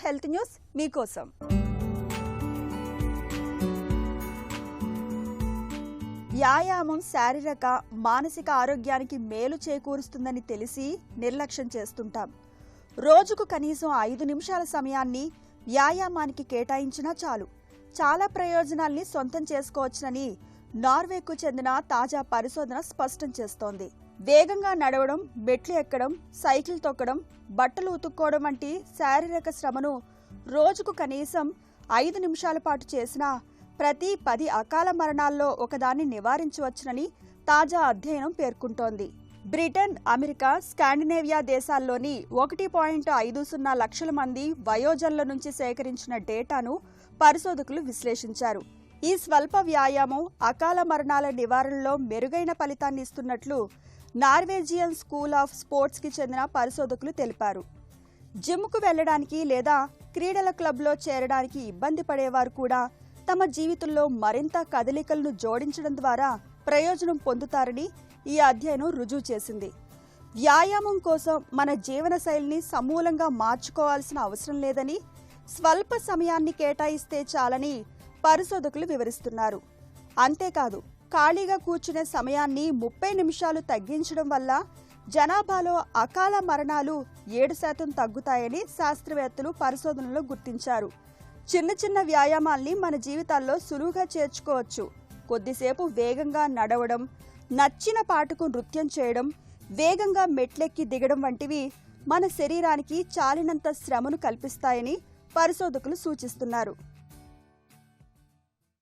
Health news మీకోసం. వ్యాయామం శారీరక మానసిక ఆరోగ్యానికి మేలు చేకూరుస్తుందని తెలిసి నిర్లక్ష్యం చేస్తుంటాం. రోజుకు కనీసం 5 నిమిషాల సమయాన్ని వ్యాయామానికి కేటాయించినా చాలు చాలా ప్రయోజనాల్ని సొంతం చేసుకోవచ్చునని నార్వేకు చెందిన తాజా పరిశోధన స్పష్టం చేస్తోంది. వేగంగా నడవడం, మెట్లు ఎక్కడం, సైకిల్ తొక్కడం, బట్టలు ఉతుక్కోవడం వంటి శారీరక శ్రమను రోజుకు కనీసం 5 నిమిషాల పాటు చేసినా ప్రతి 10 అకాల మరణాల్లో ఒకదాన్ని నివారించవచ్చునని తాజా అధ్యయనం పేర్కొంటోంది. బ్రిటన్, అమెరికా, స్కాండినేవియా దేశాల్లోని 1.50 లక్షల మంది వయోజనుల నుంచి సేకరించిన డేటాను పరిశోధకులు విశ్లేషించారు. ఈ స్వల్ప వ్యాయామం అకాల మరణాల నివారణలో మెరుగైన ఫలితాన్ని ఇస్తున్నట్లు నార్వేజియన్ స్కూల్ ఆఫ్ స్పోర్ట్స్ కి చెందిన పరిశోధకులు తెలిపారు. జిమ్కు వెళ్లడానికి లేదా క్రీడల క్లబ్లో చేరడానికి ఇబ్బంది పడేవారు కూడా తమ జీవితంలో మరింత కదలికలను జోడించడం ద్వారా ప్రయోజనం పొందుతారని ఈ అధ్యయనం రుజువు చేసింది. వ్యాయామం కోసం మన జీవనశైలిని సమూలంగా మార్చుకోవాల్సిన అవసరం లేదని, స్వల్ప సమయాన్ని కేటాయిస్తే చాలని పరిశోధకులు వివరిస్తున్నారు. అంతేకాదు, ఖాళీగా కూర్చునే సమయాన్ని 30 నిమిషాలు తగ్గించడం వల్ల జనాభాలో అకాల మరణాలు 7% తగ్గుతాయని శాస్త్రవేత్తలు పరిశోధనలో గుర్తించారు. చిన్న చిన్న వ్యాయామాల్ని మన జీవితాల్లో సులువుగా చేర్చుకోవచ్చు. కొద్దిసేపు వేగంగా నడవడం, నచ్చిన పాటకు నృత్యం చేయడం, వేగంగా మెట్లెక్కి దిగడం వంటివి మన శరీరానికి చాలినంత శ్రమను కల్పిస్తాయని పరిశోధకులు సూచిస్తున్నారు.